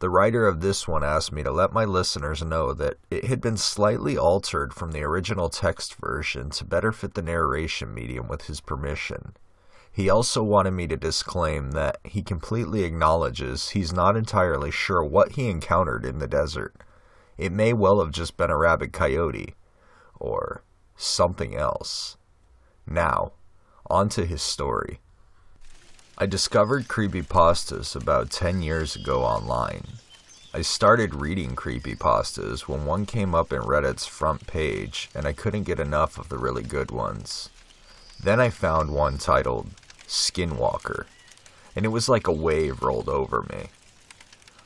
The writer of this one asked me to let my listeners know that it had been slightly altered from the original text version to better fit the narration medium with his permission. He also wanted me to disclaim that he completely acknowledges he's not entirely sure what he encountered in the desert. It may well have just been a rabid coyote, or something else. Now, on to his story. I discovered creepypastas about 10 years ago online. I started reading creepypastas when one came up in Reddit's front page, and I couldn't get enough of the really good ones. Then I found one titled Skinwalker, and it was like a wave rolled over me.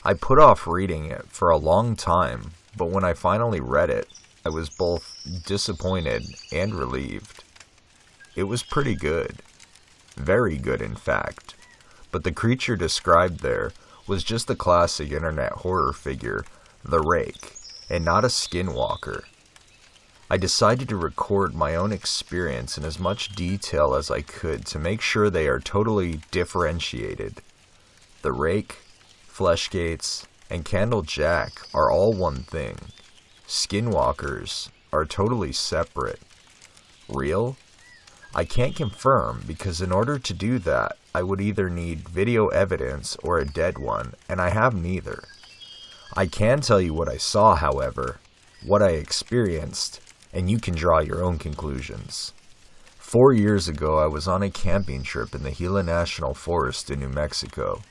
I put off reading it for a long time, but when I finally read it, I was both disappointed and relieved. It was pretty good. Very good, in fact. But the creature described there was just the classic internet horror figure, the Rake, and not a skinwalker. I decided to record my own experience in as much detail as I could to make sure they are totally differentiated. The Rake, Fleshgates, and Candle Jack are all one thing. Skinwalkers are totally separate. Real? I can't confirm because in order to do that, I would either need video evidence or a dead one, and I have neither. I can tell you what I saw, however, what I experienced, and you can draw your own conclusions. 4 years ago, I was on a camping trip in the Gila National Forest in New Mexico.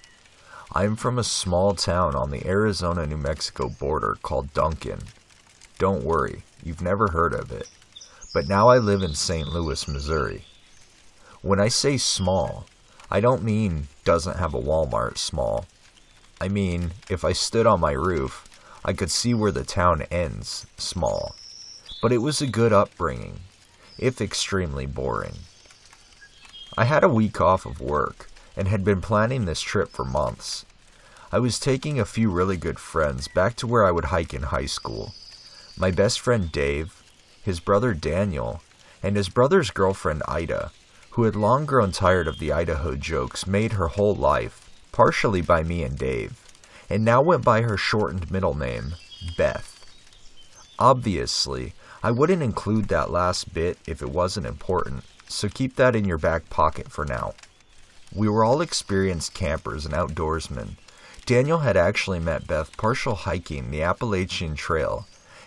I am from a small town on the Arizona-New Mexico border called Duncan. Don't worry, you've never heard of it. But now I live in St. Louis, Missouri. When I say small, I don't mean doesn't have a Walmart small. I mean, if I stood on my roof, I could see where the town ends small. But it was a good upbringing, if extremely boring. I had a week off of work and had been planning this trip for months. I was taking a few really good friends back to where I would hike in high school. My best friend Dave, his brother Daniel, and his brother's girlfriend Ida, who had long grown tired of the Idaho jokes made her whole life, partially by me and Dave, and now went by her shortened middle name, Beth. Obviously, I wouldn't include that last bit if it wasn't important, so keep that in your back pocket for now. We were all experienced campers and outdoorsmen. Daniel had actually met Beth partial hiking the Appalachian Trail,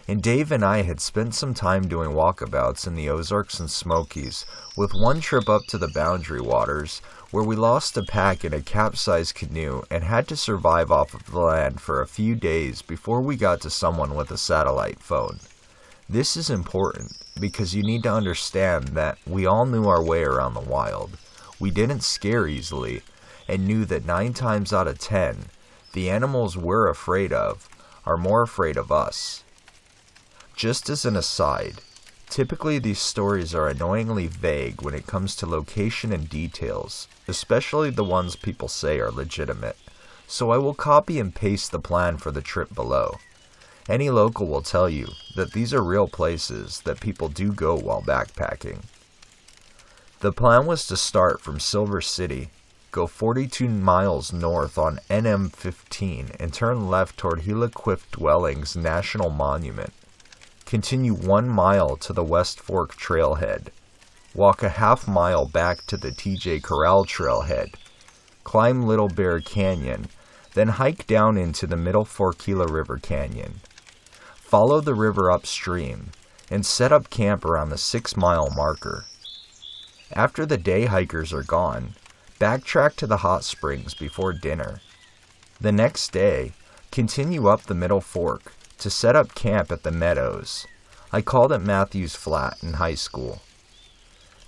and Dave and I had spent some time doing walkabouts in the Ozarks and Smokies, with one trip up to the Boundary Waters, where we lost a pack in a capsized canoe and had to survive off of the land for a few days before we got to someone with a satellite phone. This is important, because you need to understand that we all knew our way around the wild. We didn't scare easily, and knew that 9 times out of 10, the animals we're afraid of are more afraid of us. Just as an aside, typically these stories are annoyingly vague when it comes to location and details, especially the ones people say are legitimate, so I will copy and paste the plan for the trip below. Any local will tell you that these are real places that people do go while backpacking. The plan was to start from Silver City, go 42 miles north on NM15 and turn left toward Gila Cliff Dwellings National Monument. Continue 1 mile to the West Fork Trailhead. Walk a half mile back to the TJ Corral Trailhead. Climb Little Bear Canyon, then hike down into the Middle Fork Gila River Canyon. Follow the river upstream, and set up camp around the 6-mile marker. After the day hikers are gone, backtrack to the hot springs before dinner. The next day, continue up the Middle Fork to set up camp at the Meadows. I called it Matthews Flat in high school.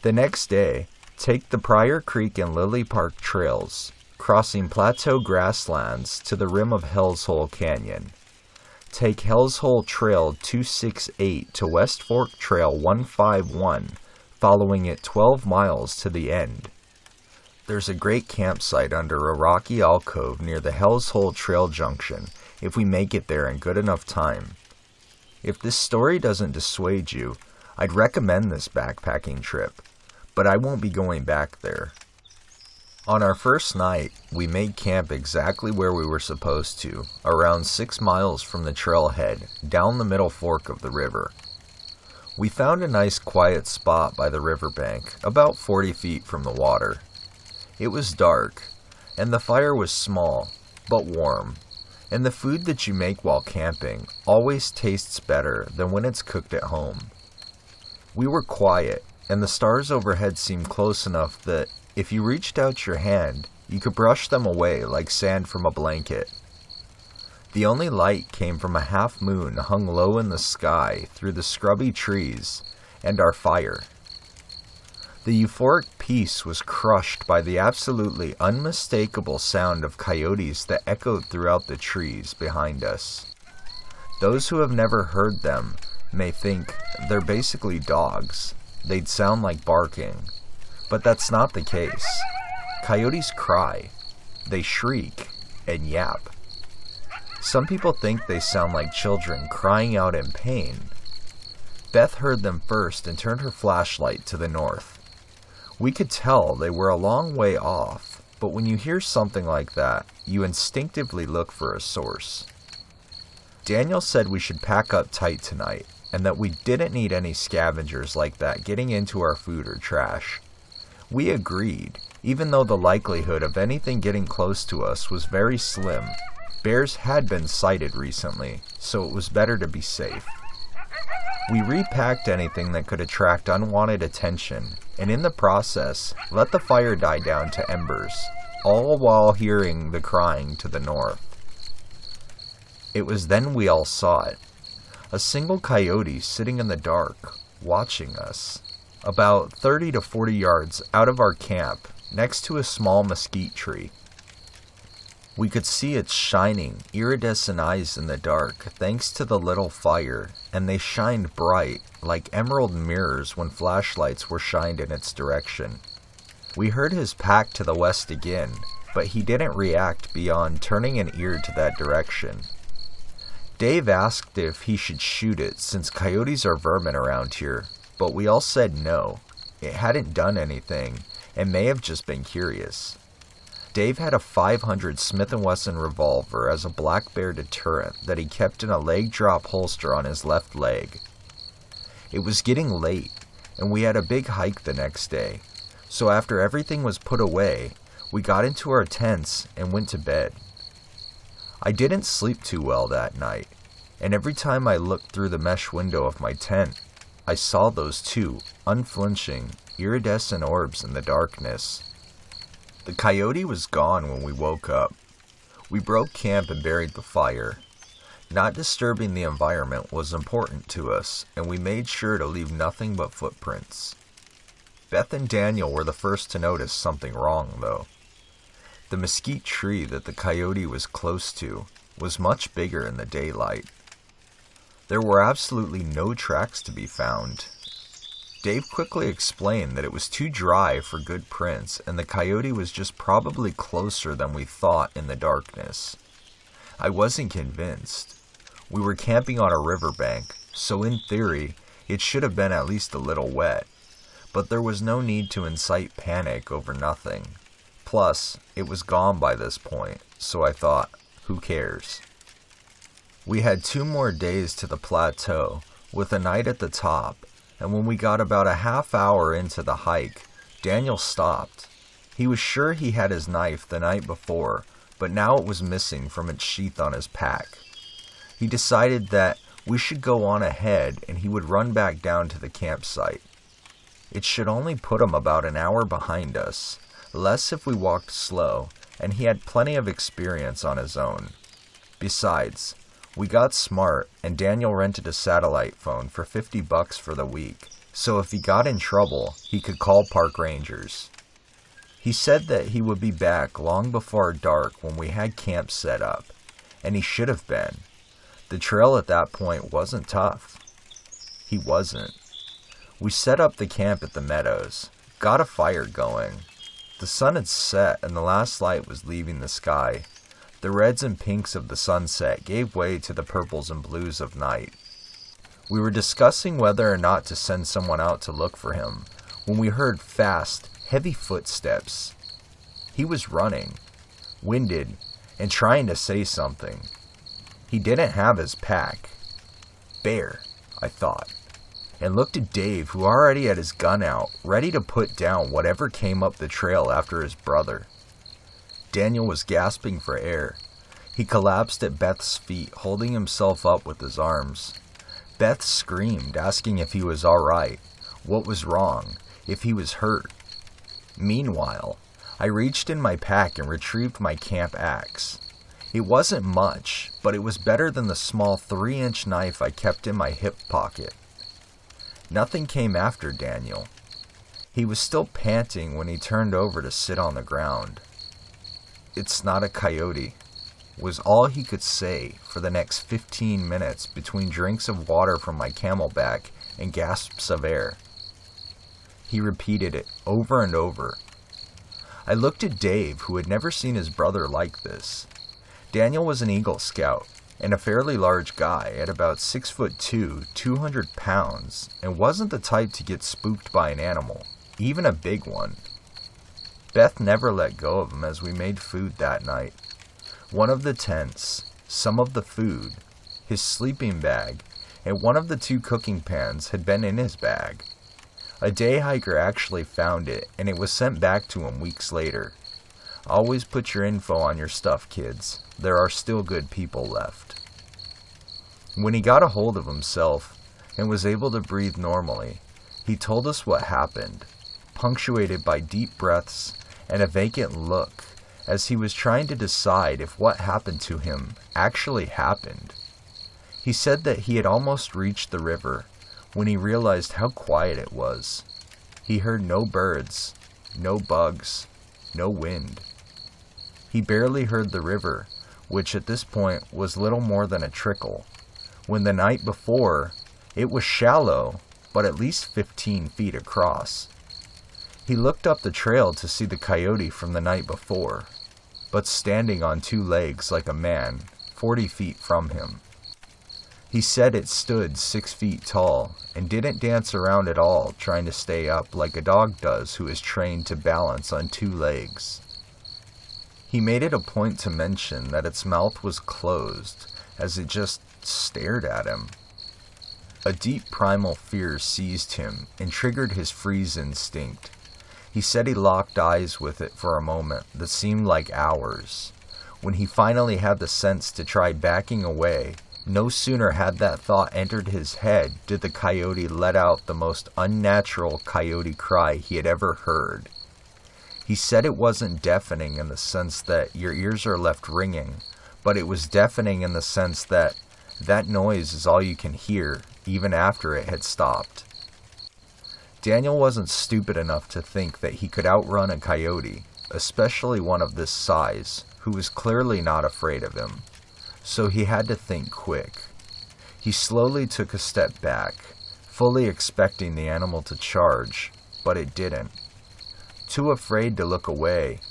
The next day, take the Pryor Creek and Lily Park trails, crossing plateau grasslands to the rim of Hell's Hole Canyon. Take Hell's Hole Trail 268 to West Fork Trail 151, following it 12 miles to the end. There's a great campsite under a rocky alcove near the Hell's Hole Trail junction if we make it there in good enough time. If this story doesn't dissuade you, I'd recommend this backpacking trip, but I won't be going back there. On our first night, we made camp exactly where we were supposed to, around 6 miles from the trailhead, down the middle fork of the river. We found a nice quiet spot by the riverbank, about 40 feet from the water. It was dark, and the fire was small, but warm, and the food that you make while camping always tastes better than when it's cooked at home. We were quiet, and the stars overhead seemed close enough that if you reached out your hand, you could brush them away like sand from a blanket. The only light came from a half moon hung low in the sky through the scrubby trees and our fire. The euphoric peace was crushed by the absolutely unmistakable sound of coyotes that echoed throughout the trees behind us. Those who have never heard them may think they're basically dogs. They'd sound like barking. But that's not the case. Coyotes cry, they shriek, and yap. Some people think they sound like children crying out in pain. Beth heard them first and turned her flashlight to the north. We could tell they were a long way off, but when you hear something like that, you instinctively look for a source. Daniel said we should pack up tight tonight, and that we didn't need any scavengers like that getting into our food or trash. We agreed, even though the likelihood of anything getting close to us was very slim. Bears had been sighted recently, so it was better to be safe. We repacked anything that could attract unwanted attention, and in the process, let the fire die down to embers, all while hearing the crying to the north. It was then we all saw it. A single coyote sitting in the dark, watching us. About 30 to 40 yards out of our camp, next to a small mesquite tree. We could see its shining, iridescent eyes in the dark thanks to the little fire, and they shined bright, like emerald mirrors when flashlights were shined in its direction. We heard his pack to the west again, but he didn't react beyond turning an ear to that direction. Dave asked if he should shoot it since coyotes are vermin around here, but we all said no. It hadn't done anything, and may have just been curious. Dave had a .500 Smith & Wesson revolver as a black bear deterrent that he kept in a leg drop holster on his left leg. It was getting late, and we had a big hike the next day, so after everything was put away, we got into our tents and went to bed. I didn't sleep too well that night, and every time I looked through the mesh window of my tent, I saw those two unflinching, iridescent orbs in the darkness. The coyote was gone when we woke up. We broke camp and buried the fire. Not disturbing the environment was important to us, and we made sure to leave nothing but footprints. Beth and Daniel were the first to notice something wrong, though. The mesquite tree that the coyote was close to was much bigger in the daylight. There were absolutely no tracks to be found. Dave quickly explained that it was too dry for good prints, and the coyote was just probably closer than we thought in the darkness. I wasn't convinced. We were camping on a riverbank, so in theory, it should have been at least a little wet, but there was no need to incite panic over nothing. Plus, it was gone by this point, so I thought, who cares? We had 2 more days to the plateau, with a night at the top, and when we got about a half hour into the hike, Daniel stopped. He was sure he had his knife the night before, but now it was missing from its sheath on his pack. He decided that we should go on ahead and he would run back down to the campsite. It should only put him about an hour behind us, less if we walked slow, and he had plenty of experience on his own. Besides, we got smart, and Daniel rented a satellite phone for $50 for the week, so if he got in trouble, he could call park rangers. He said that he would be back long before dark when we had camp set up, and he should have been. The trail at that point wasn't tough. He wasn't. We set up the camp at the meadows, got a fire going. The sun had set and the last light was leaving the sky. The reds and pinks of the sunset gave way to the purples and blues of night. We were discussing whether or not to send someone out to look for him, when we heard fast, heavy footsteps. He was running, winded, and trying to say something. He didn't have his pack. Bear, I thought, and looked at Dave, who already had his gun out, ready to put down whatever came up the trail after his brother. Daniel was gasping for air. He collapsed at Beth's feet, holding himself up with his arms. Beth screamed, asking if he was all right, what was wrong, if he was hurt. Meanwhile, I reached in my pack and retrieved my camp axe. It wasn't much, but it was better than the small 3-inch knife I kept in my hip pocket. Nothing came after Daniel. He was still panting when he turned over to sit on the ground. "It's not a coyote," was all he could say for the next 15 minutes between drinks of water from my camelback and gasps of air. He repeated it over and over. I looked at Dave, who had never seen his brother like this. Daniel was an Eagle Scout, and a fairly large guy at about 6'2", 200 pounds, and wasn't the type to get spooked by an animal, even a big one. Beth never let go of him as we made food that night. One of the tents, some of the food, his sleeping bag, and one of the 2 cooking pans had been in his bag. A day hiker actually found it, and it was sent back to him weeks later. Always put your info on your stuff, kids. There are still good people left. When he got a hold of himself and was able to breathe normally, he told us what happened, punctuated by deep breaths and a vacant look as he was trying to decide if what happened to him actually happened. He said that he had almost reached the river when he realized how quiet it was. He heard no birds, no bugs, no wind. He barely heard the river, which at this point was little more than a trickle, when the night before it was shallow, but at least 15 feet across. He looked up the trail to see the coyote from the night before, but standing on 2 legs like a man, 40 feet from him. He said it stood 6 feet tall and didn't dance around at all, trying to stay up like a dog does who is trained to balance on 2 legs. He made it a point to mention that its mouth was closed as it just stared at him. A deep primal fear seized him and triggered his freeze instinct. He said he locked eyes with it for a moment that seemed like hours. When he finally had the sense to try backing away, no sooner had that thought entered his head did the coyote let out the most unnatural coyote cry he had ever heard. He said it wasn't deafening in the sense that your ears are left ringing, but it was deafening in the sense that that noise is all you can hear, even after it had stopped. Daniel wasn't stupid enough to think that he could outrun a coyote, especially one of this size, who was clearly not afraid of him. So he had to think quick. He slowly took a step back, fully expecting the animal to charge, but it didn't. Too afraid to look away,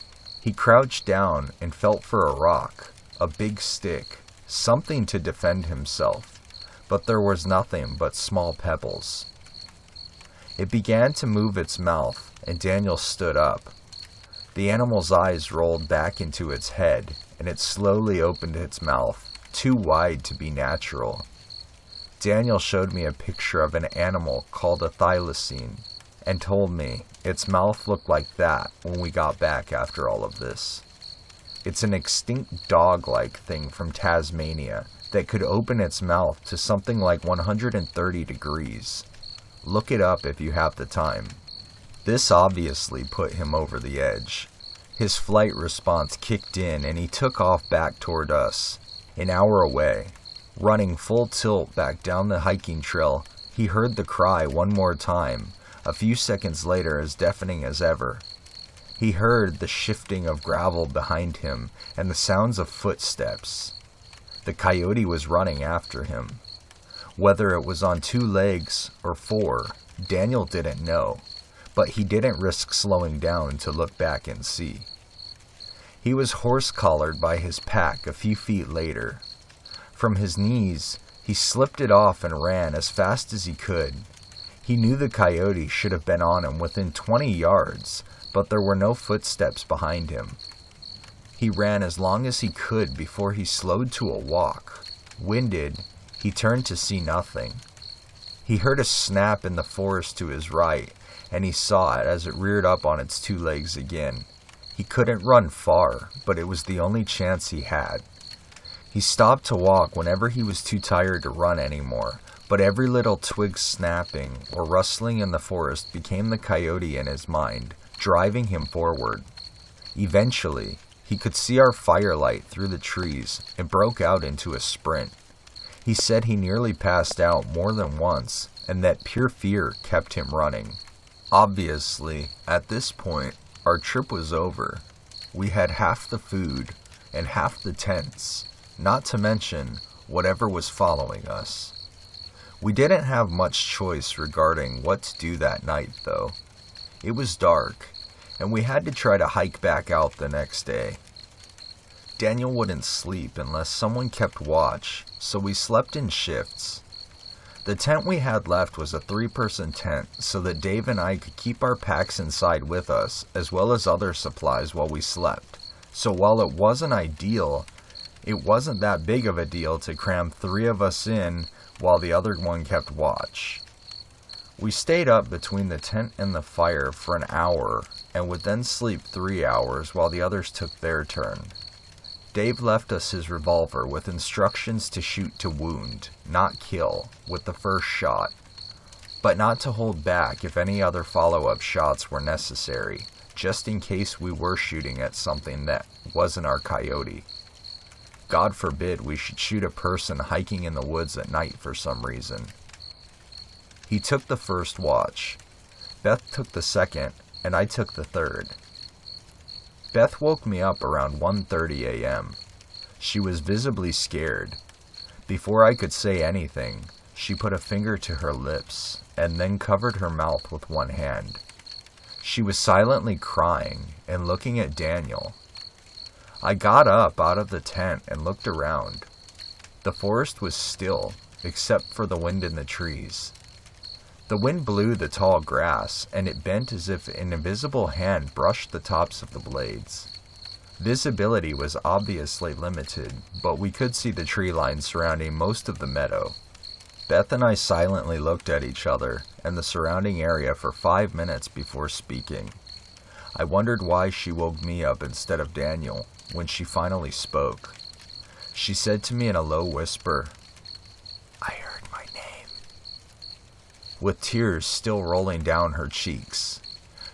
he crouched down and felt for a rock, a big stick, something to defend himself, but there was nothing but small pebbles. It began to move its mouth, and Daniel stood up. The animal's eyes rolled back into its head, and it slowly opened its mouth, too wide to be natural. Daniel showed me a picture of an animal called a thylacine, and told me its mouth looked like that when we got back after all of this. It's an extinct dog-like thing from Tasmania that could open its mouth to something like 130 degrees. Look it up if you have the time. This obviously put him over the edge. His flight response kicked in and he took off back toward us, an hour away. Running full tilt back down the hiking trail, he heard the cry one more time, a few seconds later as deafening as ever. He heard the shifting of gravel behind him and the sounds of footsteps. The coyote was running after him. Whether it was on 2 legs or 4, Daniel didn't know, but he didn't risk slowing down to look back and see. He was horse-collared by his pack a few feet later. From his knees, he slipped it off and ran as fast as he could. He knew the coyote should have been on him within 20 yards, but there were no footsteps behind him. He ran as long as he could before he slowed to a walk. Winded, he turned to see nothing. He heard a snap in the forest to his right, and he saw it as it reared up on its two legs again. He couldn't run far, but it was the only chance he had. He stopped to walk whenever he was too tired to run anymore, but every little twig snapping or rustling in the forest became the coyote in his mind, driving him forward. Eventually, he could see our firelight through the trees and broke out into a sprint. He said he nearly passed out more than once, and that pure fear kept him running. Obviously, at this point, our trip was over. We had half the food and half the tents, not to mention whatever was following us. We didn't have much choice regarding what to do that night, though. It was dark, and we had to try to hike back out the next day. Daniel wouldn't sleep unless someone kept watch, so we slept in shifts. The tent we had left was a 3-person tent, so that Dave and I could keep our packs inside with us, as well as other supplies while we slept. So while it wasn't ideal, it wasn't that big of a deal to cram 3 of us in while the other one kept watch. We stayed up between the tent and the fire for an hour, and would then sleep 3 hours while the others took their turn. Dave left us his revolver with instructions to shoot to wound, not kill, with the first shot, but not to hold back if any other follow-up shots were necessary, just in case we were shooting at something that wasn't our coyote. God forbid we should shoot a person hiking in the woods at night for some reason. He took the first watch. Beth took the second, and I took the third. Beth woke me up around 1:30 a.m. She was visibly scared. Before I could say anything, she put a finger to her lips, and then covered her mouth with one hand. She was silently crying and looking at Daniel. I got up out of the tent and looked around. The forest was still, except for the wind in the trees. The wind blew the tall grass, and it bent as if an invisible hand brushed the tops of the blades. Visibility was obviously limited, but we could see the tree line surrounding most of the meadow. Beth and I silently looked at each other and the surrounding area for 5 minutes before speaking. I wondered why she woke me up instead of Daniel when she finally spoke. She said to me in a low whisper, "I heard my name," with tears still rolling down her cheeks.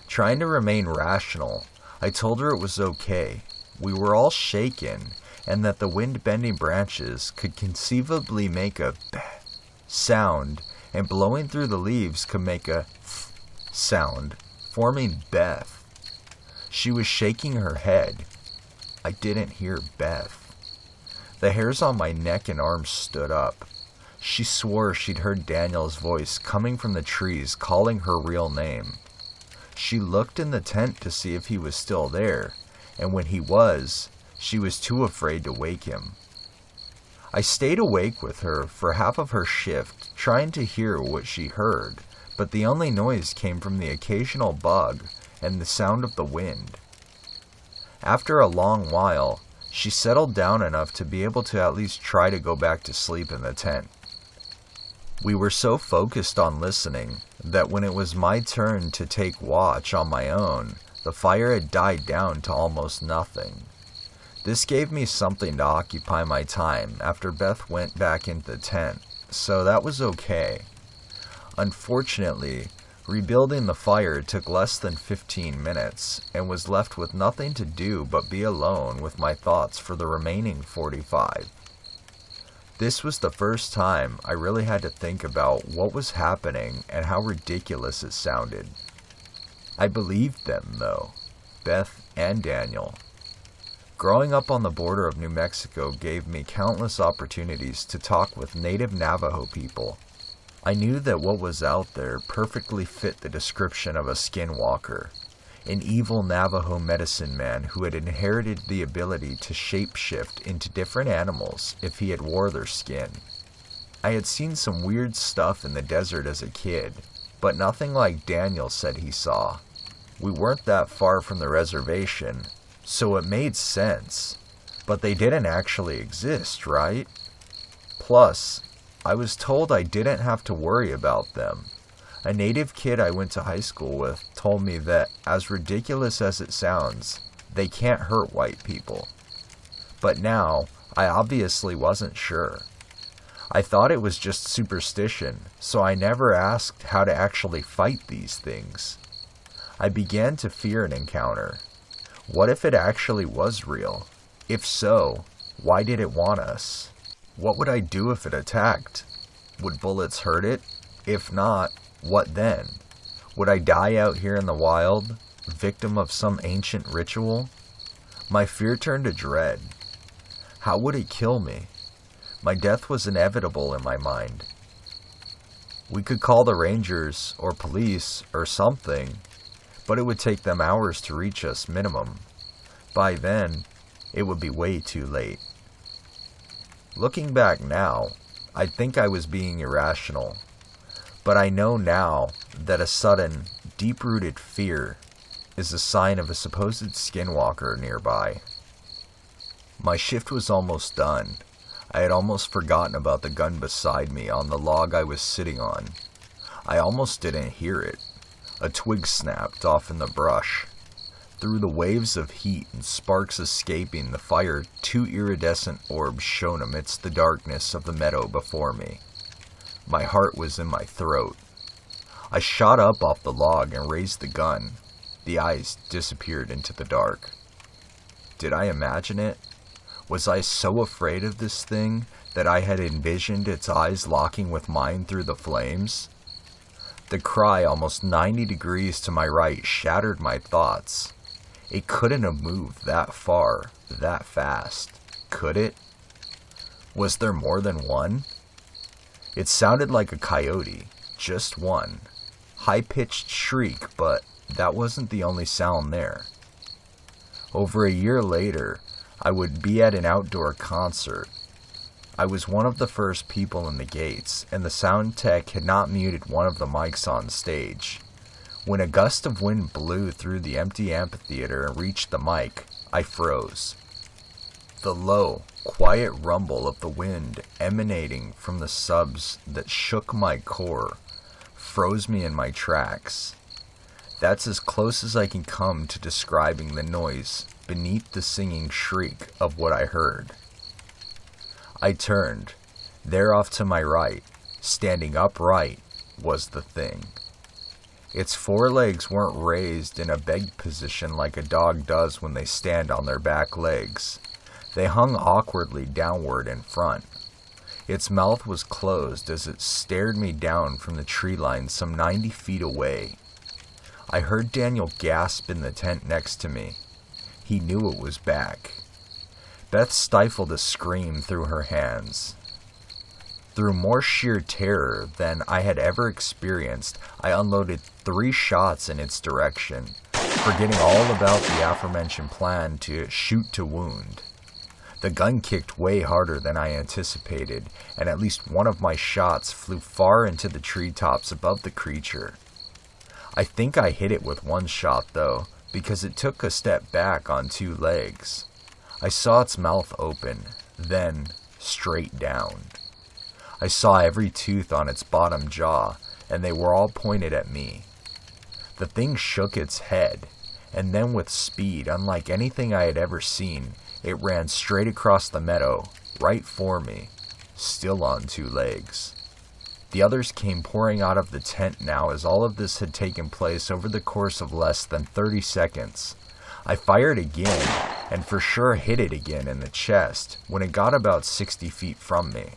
Trying to remain rational, I told her it was okay. We were all shaken, and that the wind-bending branches could conceivably make a "beh" sound, and blowing through the leaves could make a "th" sound, forming Beth. She was shaking her head. I didn't hear Beth. The hairs on my neck and arms stood up. She swore she'd heard Daniel's voice coming from the trees calling her real name. She looked in the tent to see if he was still there, and when he was, she was too afraid to wake him. I stayed awake with her for half of her shift, trying to hear what she heard, but the only noise came from the occasional bug and the sound of the wind. After a long while, she settled down enough to be able to at least try to go back to sleep in the tent. We were so focused on listening that when it was my turn to take watch on my own, the fire had died down to almost nothing. This gave me something to occupy my time after Beth went back into the tent, so that was okay. Unfortunately, rebuilding the fire took less than 15 minutes, and was left with nothing to do but be alone with my thoughts for the remaining 45. This was the first time I really had to think about what was happening and how ridiculous it sounded. I believed them, though, Beth and Daniel. Growing up on the border of New Mexico gave me countless opportunities to talk with native Navajo people. I knew that what was out there perfectly fit the description of a skinwalker, an evil Navajo medicine man who had inherited the ability to shapeshift into different animals if he had wore their skin. I had seen some weird stuff in the desert as a kid, but nothing like Daniel said he saw. We weren't that far from the reservation, so it made sense, but they didn't actually exist, right? Plus, I was told I didn't have to worry about them. A native kid I went to high school with told me that, as ridiculous as it sounds, they can't hurt white people. But now, I obviously wasn't sure. I thought it was just superstition, so I never asked how to actually fight these things. I began to fear an encounter. What if it actually was real? If so, why did it want us? What would I do if it attacked? Would bullets hurt it? If not, what then? Would I die out here in the wild, victim of some ancient ritual? My fear turned to dread. How would it kill me? My death was inevitable in my mind. We could call the rangers, or police, or something, but it would take them hours to reach us minimum. By then, it would be way too late. Looking back now, I'd think I was being irrational, but I know now that a sudden, deep-rooted fear is a sign of a supposed skinwalker nearby. My shift was almost done. I had almost forgotten about the gun beside me on the log I was sitting on. I almost didn't hear it. A twig snapped off in the brush. Through the waves of heat and sparks escaping the fire, two iridescent orbs shone amidst the darkness of the meadow before me. My heart was in my throat. I shot up off the log and raised the gun. The eyes disappeared into the dark. Did I imagine it? Was I so afraid of this thing that I had envisioned its eyes locking with mine through the flames? The cry almost 90 degrees to my right shattered my thoughts. It couldn't have moved that far, that fast, could it? Was there more than one? It sounded like a coyote, just one. High-pitched shriek, but that wasn't the only sound there. Over a year later, I would be at an outdoor concert. I was one of the first people in the gates, and the sound tech had not muted one of the mics on stage. When a gust of wind blew through the empty amphitheater and reached the mic, I froze. The low, quiet rumble of the wind emanating from the subs that shook my core froze me in my tracks. That's as close as I can come to describing the noise beneath the singing shriek of what I heard. I turned. There off to my right, standing upright, was the thing. Its forelegs weren't raised in a beg position like a dog does when they stand on their back legs. They hung awkwardly downward in front. Its mouth was closed as it stared me down from the tree line some 90 feet away. I heard Daniel gasp in the tent next to me. He knew it was back. Beth stifled a scream through her hands. Through more sheer terror than I had ever experienced, I unloaded 3 shots in its direction, forgetting all about the aforementioned plan to shoot to wound. The gun kicked way harder than I anticipated, and at least one of my shots flew far into the treetops above the creature. I think I hit it with one shot, though, because it took a step back on 2 legs. I saw its mouth open, then straight down. I saw every tooth on its bottom jaw, and they were all pointed at me. The thing shook its head, and then with speed unlike anything I had ever seen, it ran straight across the meadow, right for me, still on 2 legs. The others came pouring out of the tent now as all of this had taken place over the course of less than 30 seconds. I fired again, and for sure hit it again in the chest when it got about 60 feet from me.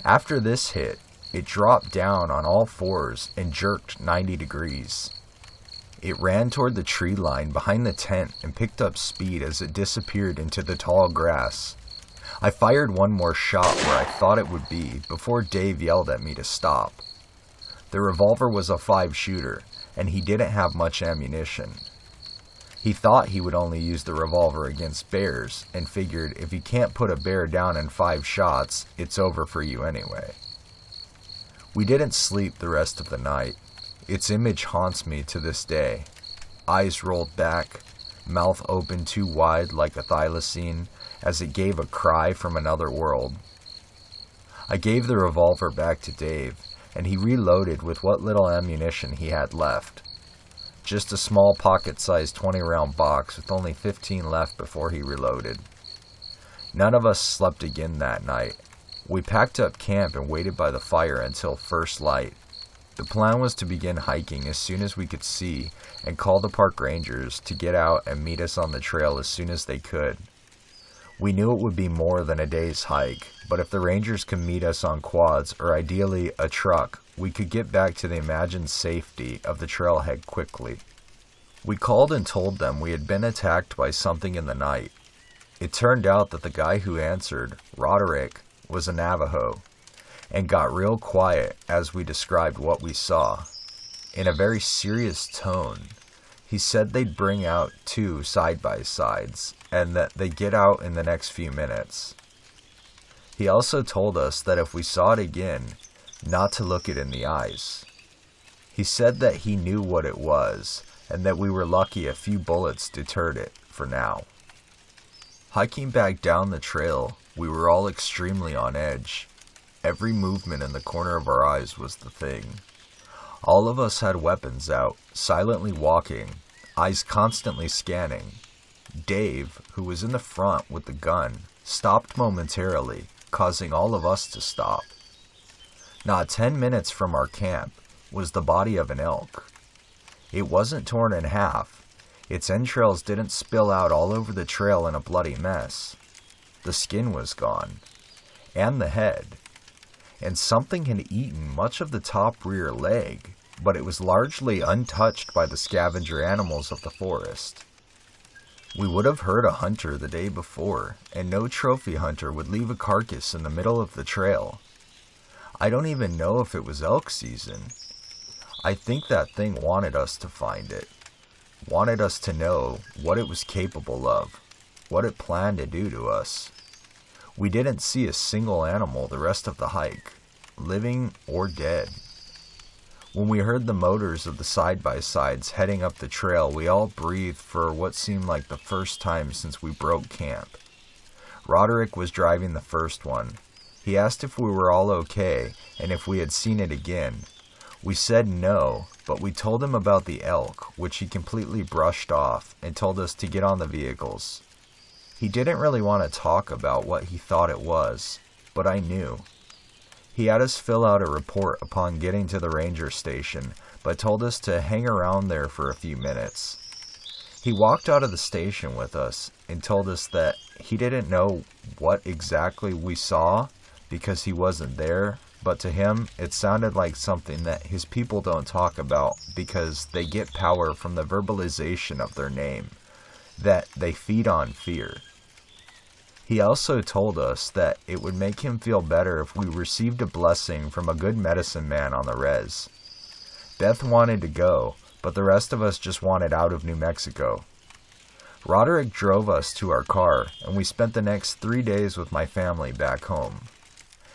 After this hit, it dropped down on all 4s and jerked 90 degrees. It ran toward the tree line behind the tent and picked up speed as it disappeared into the tall grass. I fired one more shot where I thought it would be before Dave yelled at me to stop. The revolver was a 5-shooter, and he didn't have much ammunition. He thought he would only use the revolver against bears, and figured if he can't put a bear down in 5 shots, it's over for you anyway. We didn't sleep the rest of the night. Its image haunts me to this day. Eyes rolled back, mouth open too wide like a thylacine as it gave a cry from another world. I gave the revolver back to Dave, and he reloaded with what little ammunition he had left. Just a small pocket-sized 20-round box with only 15 left before he reloaded. None of us slept again that night. We packed up camp and waited by the fire until first light. The plan was to begin hiking as soon as we could see and call the park rangers to get out and meet us on the trail as soon as they could. We knew it would be more than a day's hike, but if the rangers could meet us on quads or ideally a truck, we could get back to the imagined safety of the trailhead quickly. We called and told them we had been attacked by something in the night. It turned out that the guy who answered, Roderick, was a Navajo, and got real quiet as we described what we saw. In a very serious tone, he said they'd bring out 2 side-by-sides, and that they'd get out in the next few minutes. He also told us that if we saw it again, not to look it in the eyes. He said that he knew what it was, and that we were lucky a few bullets deterred it, for now. Hiking back down the trail, we were all extremely on edge. Every movement in the corner of our eyes was the thing. All of us had weapons out, silently walking, eyes constantly scanning. Dave, who was in the front with the gun, stopped momentarily, causing all of us to stop. Not 10 minutes from our camp was the body of an elk. It wasn't torn in half. Its entrails didn't spill out all over the trail in a bloody mess. The skin was gone, and the head, and something had eaten much of the top rear leg, but it was largely untouched by the scavenger animals of the forest. We would have heard a hunter the day before, and no trophy hunter would leave a carcass in the middle of the trail. I don't even know if it was elk season. I think that thing wanted us to find it, wanted us to know what it was capable of, what it planned to do to us. We didn't see a single animal the rest of the hike, living or dead. When we heard the motors of the side-by-sides heading up the trail, we all breathed for what seemed like the first time since we broke camp. Roderick was driving the first one. He asked if we were all okay and if we had seen it again. We said no, but we told him about the elk, which he completely brushed off and told us to get on the vehicles. He didn't really want to talk about what he thought it was, but I knew. He had us fill out a report upon getting to the ranger station, but told us to hang around there for a few minutes. He walked out of the station with us and told us that he didn't know what exactly we saw because he wasn't there, but to him it sounded like something that his people don't talk about because they get power from the verbalization of their name, that they feed on fear. He also told us that it would make him feel better if we received a blessing from a good medicine man on the res. Beth wanted to go, but the rest of us just wanted out of New Mexico. Roderick drove us to our car, and we spent the next 3 days with my family back home.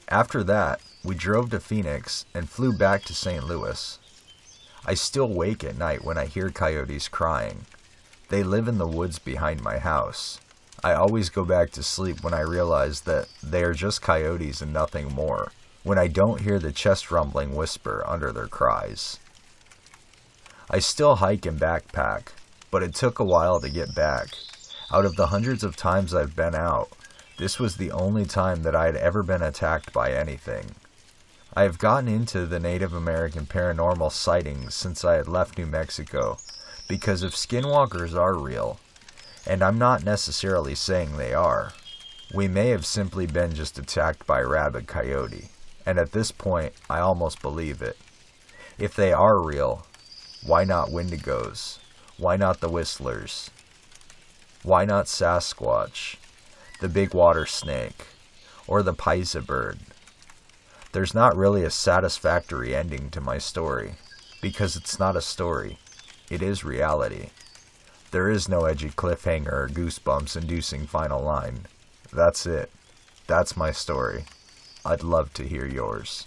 After that, we drove to Phoenix and flew back to St. Louis. I still wake at night when I hear coyotes crying. They live in the woods behind my house. I always go back to sleep when I realize that they are just coyotes and nothing more, when I don't hear the chest-rumbling whisper under their cries. I still hike and backpack, but it took a while to get back. Out of the hundreds of times I've been out, this was the only time that I had ever been attacked by anything. I have gotten into the Native American paranormal sightings since I had left New Mexico, because if skinwalkers are real, and I'm not necessarily saying they are, we may have simply been just attacked by a rabid coyote, and at this point, I almost believe it. If they are real, why not Wendigos? Why not the Whistlers? Why not Sasquatch, the big water snake, or the Paisa bird? There's not really a satisfactory ending to my story, because it's not a story, it is reality. There is no edgy cliffhanger or goosebumps-inducing final line. That's it. That's my story. I'd love to hear yours.